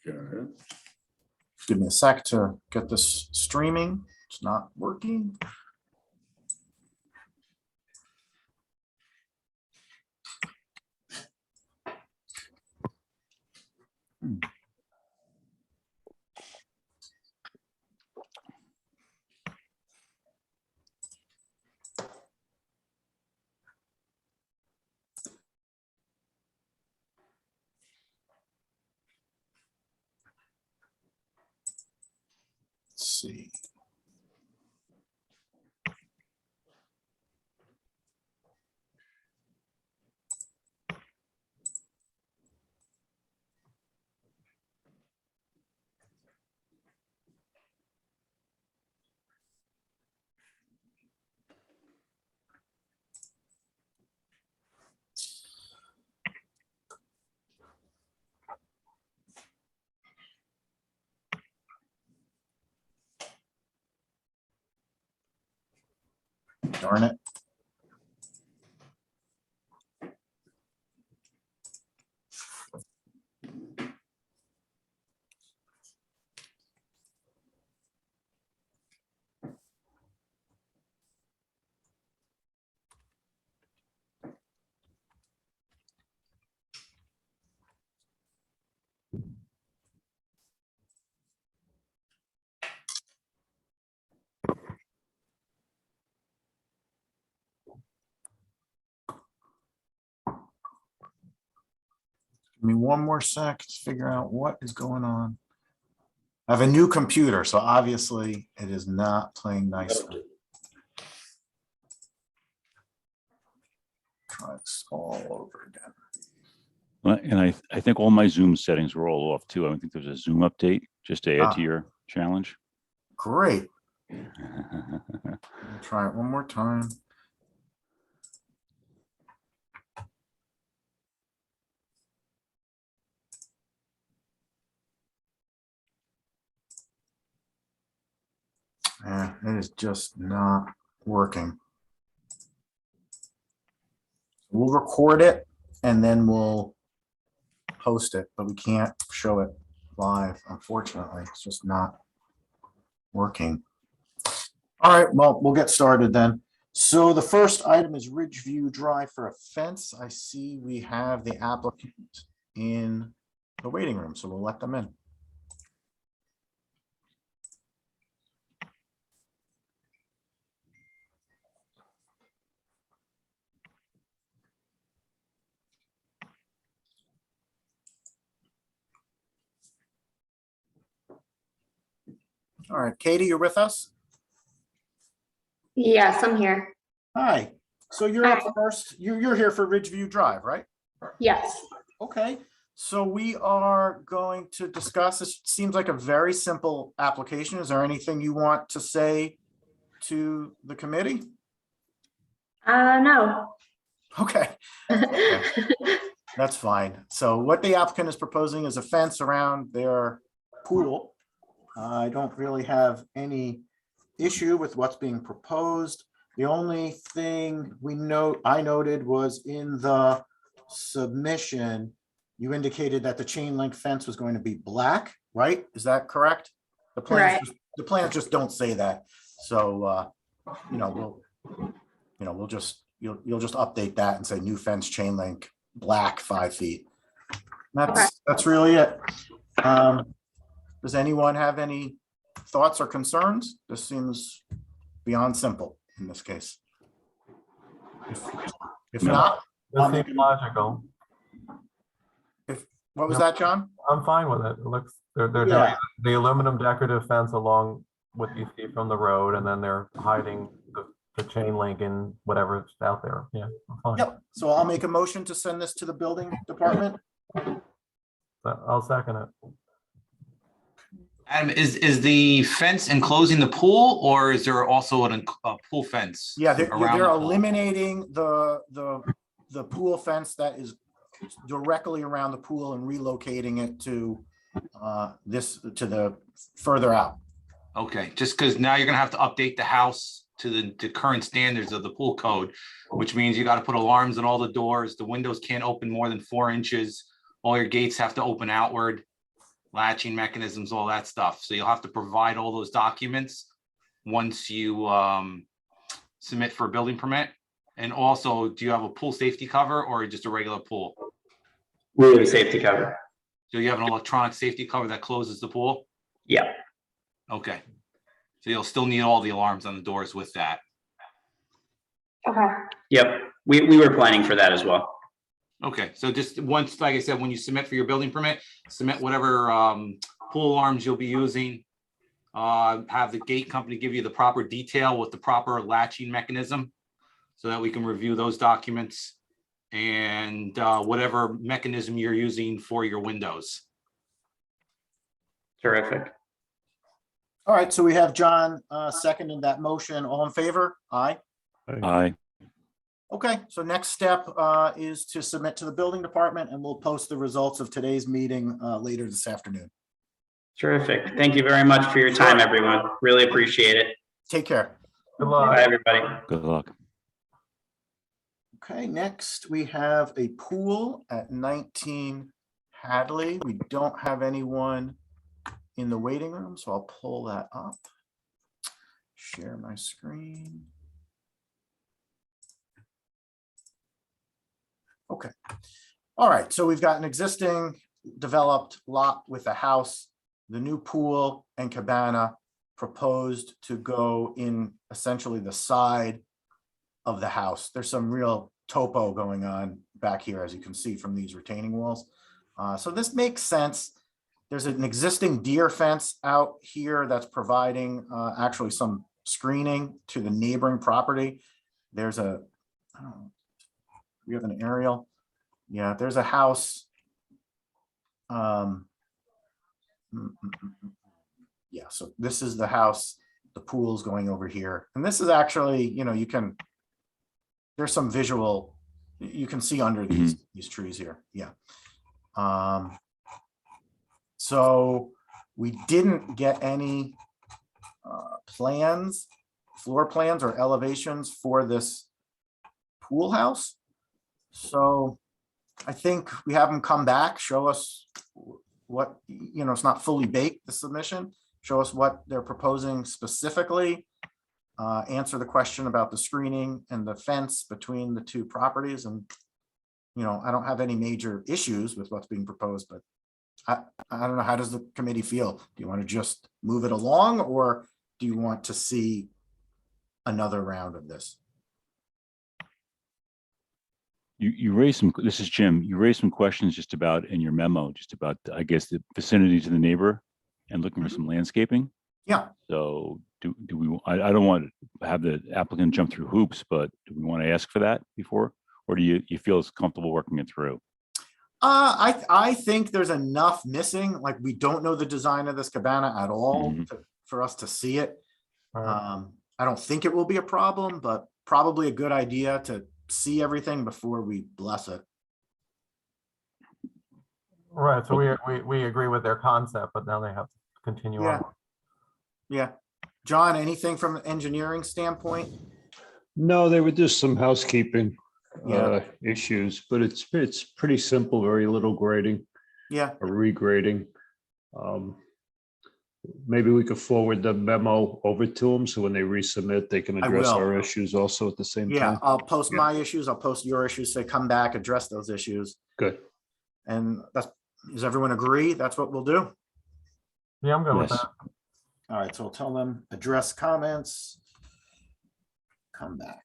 Okay. Give me a sec to get this streaming. It's not working. Let's see. Darn it. Give me one more sec to figure out what is going on. I have a new computer, so obviously it is not playing nicely. Try this all over again. Well, and I think all my Zoom settings were all off too. I don't think there's a Zoom update just to add to your challenge. Great. Try it one more time. It is just not working. We'll record it and then we'll post it, but we can't show it live, unfortunately. It's just not working. All right, well, we'll get started then. So the first item is Ridgeview Drive for a fence. I see we have the applicant in the waiting room, so we'll let them in. All right, Katie, you're with us? Yes, I'm here. Hi. So you're up first. You're here for Ridgeview Drive, right? Yes. Okay. So we are going to discuss, this seems like a very simple application. Is there anything you want to say to the committee? No. Okay. Okay. That's fine. So what the applicant is proposing is a fence around their pool. I don't really have any issue with what's being proposed. The only thing I noted was in the submission, you indicated that the chain link fence was going to be black, right? Is that correct? The plans just don't say that. So you'll just update that and say new fence chain link black 5 feet. That's really it. Does anyone have any thoughts or concerns? This seems beyond simple in this case. If not, That seems logical. what was that, John? I'm fine with it. It looks they're doing the aluminum decorative fence along what you see from the road, and then they're hiding the chain link and whatever's out there. Yeah, I'm fine. Yep. So I'll make a motion to send this to the building department. I'll second it. Adam, is the fence enclosing the pool, or is there also a pool fence? Yeah, they're around the pool? eliminating the pool fence that is directly around the pool and relocating it to the further out. Okay, just because now you're gonna have to update the house to the current standards of the pool code, which means you got to put alarms on all the doors. The windows can't open more than 4 inches. All your gates have to open outward. latching mechanisms, all that stuff. So you'll have to provide all those documents once you submit for a building permit. And also, do you have a pool safety cover or just a regular pool? We have a safety cover. Do you have an electronic safety cover that closes the pool? Yeah. Okay. So you'll still need all the alarms on the doors with that. Okay. Yep. We were planning for that as well. Okay, so just once, like I said, when you submit for your building permit, submit whatever pool alarms you'll be using. Have the gate company give you the proper detail with the proper latching mechanism so that we can review those documents and whatever mechanism you're using for your windows. Terrific. All right, so we have John seconding that motion. All in favor? Aye. Aye. Okay, so next step is to submit to the building department, and we'll post the results of today's meeting later this afternoon. Terrific. Thank you very much for your time, everyone. Really appreciate it. Take care. Good luck. Bye, everybody. Good luck. Okay, next we have a pool at 19 Hadley. We don't have anyone in the waiting room, so I'll pull that up. Share my screen. Okay. All right, so we've got an existing developed lot with a house, the new pool and cabana proposed to go in essentially the side of the house. There's some real topo going on back here, as you can see from these retaining walls. So this makes sense. There's an existing deer fence out here that's providing actually some screening to the neighboring property. There's a, we have an aerial. Yeah, there's a house. Yeah, so this is the house. The pool's going over here. And this is actually, you know, you can, there's some visual, you can see under these trees here. Yeah. So we didn't get any plans, floor plans or elevations for this pool house. So I think we have them come back, show us what, you know, it's not fully baked, the submission, show us what they're proposing specifically, answer the question about the screening and the fence between the two properties. And, you know, I don't have any major issues with what's being proposed, but I don't know, how does the committee feel? Do you want to just move it along, or do you want to see another round of this? You raised some, this is Jim, you raised some questions just about in your memo, just about, I guess, the vicinity to the neighbor and looking for some landscaping. Yeah. So do we, I don't want to have the applicant jump through hoops, but do we want to ask for that before? Or do you feel it's comfortable working it through? I think there's enough missing. Like, we don't know the design of this cabana at all for us to see it. I don't think it will be a problem, but probably a good idea to see everything before we bless it. Right, so we agree with their concept, but now they have to continue on. Yeah. John, anything from an engineering standpoint? No, they were just some housekeeping issues, but it's pretty simple, very little grading. Yeah. Or regrading. Maybe we could forward the memo over to them, so when they resubmit, they can address will. our issues also at the same Yeah, time. I'll post my issues. I'll post your issues. Say, come back, address those issues. Good. And does everyone agree? That's what we'll do. Yeah, I'm good with Yes. that. All right, so I'll tell them, address comments, come back.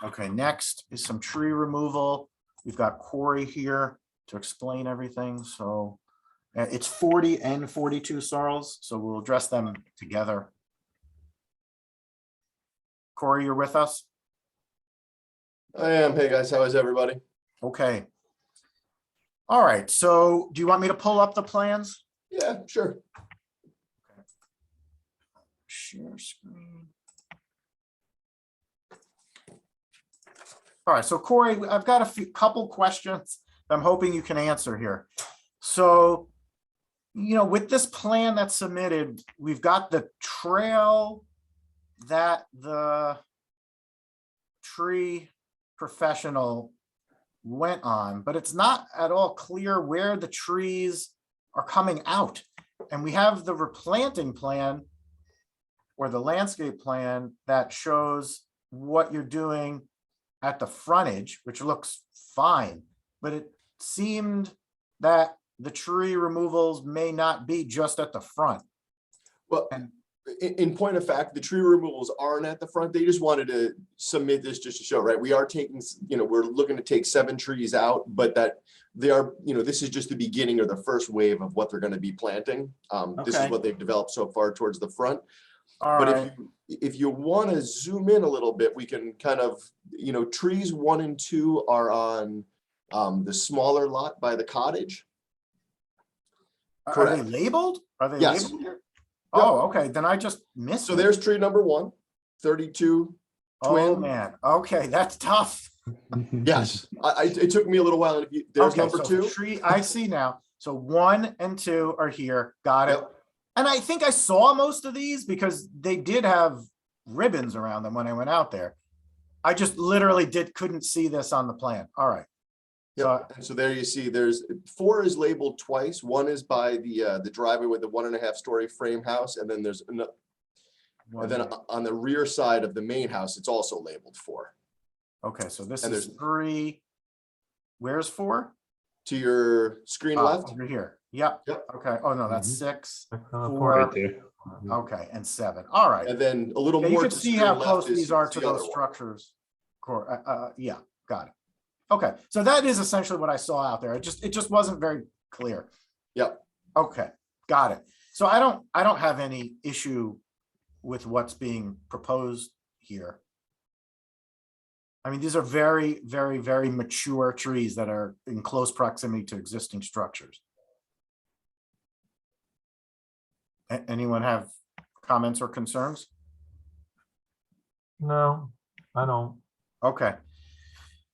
Okay, next is some tree removal. We've got Corey here to explain everything. So it's 40 and 42 sorrels, so we'll address them together. Corey, you're with us? I am. Hey guys, how is everybody? Okay. All right, so do you want me to pull up the plans? Yeah, sure. Share screen. All right, so Corey, I've got a couple questions I'm hoping you can answer here. So, you know, with this plan that's submitted, we've got the trail that the tree professional went on, but it's not at all clear where the trees are coming out. And we have the replanting plan or the landscape plan that shows what you're doing at the frontage, which looks fine, but it seemed that the tree removals may not be just at the front. Well, And- in point of fact, the tree removals aren't at the front. They just wanted to submit this just to show, right? We are taking, we're looking to take 7 trees out, but that they are, this is just the beginning or the first wave of what they're going to be planting. This is Okay. what they've developed so far towards the front. All But right, if you want to zoom in a little bit, we can kind of, trees 1 and 2 are on the smaller lot by the cottage. are they correct. labeled? Are they Yes. labeled here? Yep. Oh, okay, then I just missed So it. there's tree number 1, 32 Oh, twin. man, okay, that's tough. Yes, it took me a little while. There's Okay, number so 2. tree, I see now. So 1 and 2 are here, got it. Yep. And I think I saw most of these because they did have ribbons around them when I went out there. I just literally couldn't see this on the plan. All right. Yep. And so there you see, there's 4 is labeled twice. 1 is by the driveway with the 1.5-story frame house, and then there's another. And then on the rear side of the main house, it's also labeled 4. Okay, so this and is there's- 3. Where's 4? To your screen left. Over here. Yep. Yep. Okay. Oh, no, that's Mhm. 6. 6 and a 4. quarter. Right there. Okay, and 7. All right. And then a little Yeah, you more can to the see screen how left close is these are to the other those one. structures. Yeah, got it. Okay, so that is essentially what I saw out there. It just wasn't very clear. Yep. Okay, got it. So I don't have any issue with what's being proposed here. I mean, these are very, very, very mature trees that are in close proximity to existing structures. Anyone have comments or concerns? No, I don't. Okay.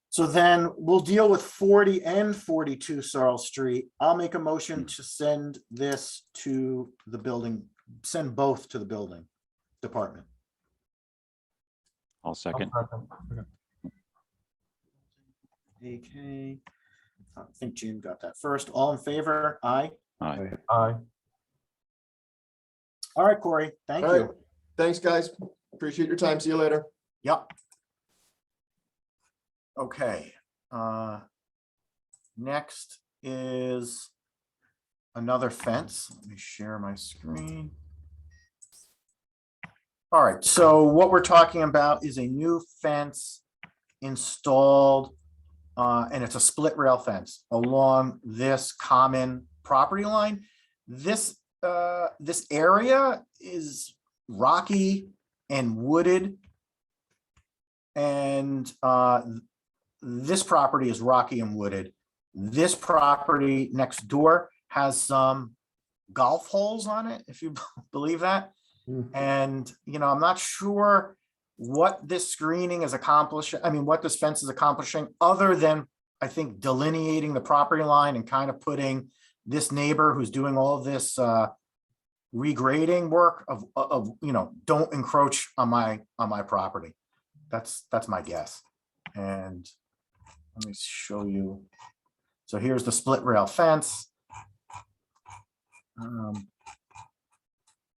So then we'll deal with 40 and 42 Searle Street. I'll make a motion to send this to the building, send both to the building department. I'll I'll second. second. Okay. Okay. I think Jim got that first. All in favor? Aye. Aye. Aye. All right, Corey, thank All right. you. Thanks, guys. Appreciate your time. See you later. Yep. Okay. Next is another fence. Let me share my screen. All right, so what we're talking about is a new fence installed, and it's a split rail fence along this common property line. This area is rocky and wooded. And this property is rocky and wooded. This property next door has some golf holes on it, if you believe that. And, I'm not sure what this screening is accomplishing. I mean, what this fence is accomplishing, other than, I think, delineating the property line and kind of putting this neighbor who's doing all of this regrading work of don't encroach on my property. That's my guess. And let me show you. So here's the split rail fence.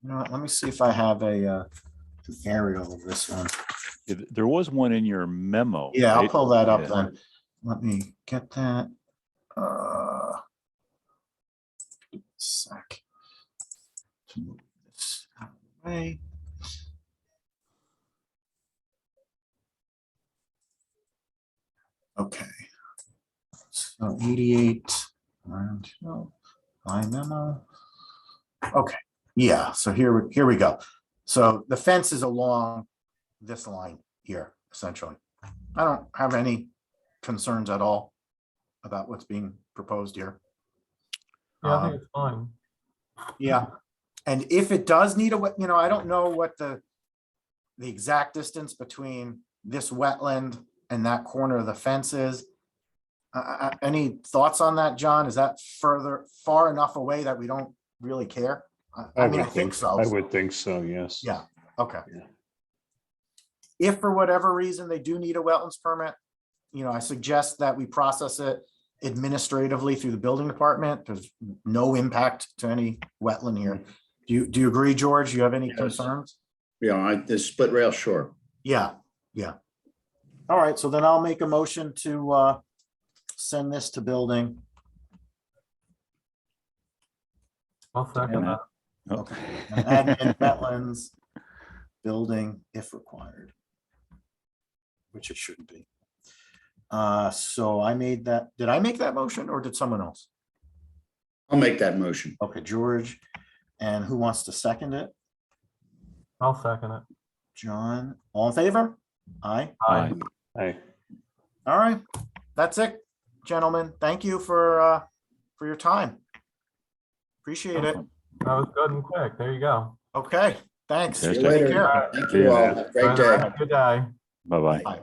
Let me see if I have an aerial of this one. There was one in your memo. Yeah, I'll right? pull that up Yeah. then. Let me get that. Sec. To move this out of the way. Okay. So 88, my memo. Okay, yeah, so here we go. So the fence is along this line here, essentially. I don't have any concerns at all about what's being proposed here. Yeah, I think it's fine. Yeah, and if it does need I don't know what the exact distance between this wetland and that corner of the fence is. Any thoughts on that, John? Is that far enough away that we don't really care? I mean, I think so. I would think so, yes. Yeah, okay. Yeah. If for whatever reason they do need a wetlands permit, I suggest that we process it administratively through the building department. There's no impact to any wetland here. Do you agree, George? Do you have any Yes. concerns? The split rail, sure. Yeah, yeah. All right, so then I'll make a motion to send this to building. I'll second that. Oh, Okay. And add in wetlands, building if required. Which it shouldn't be. So I made that, did I make that motion or did someone else? I'll make that motion. Okay, George. And who wants to second it? I'll second it. John, all in favor? Aye. Aye. Aye. All right, that's it, gentlemen. Thank you for your time. Appreciate it. That was good and quick. There you go. Okay, thanks. See you Take later. care. Thank you all. Have a great day. Good day. Bye-bye. Bye.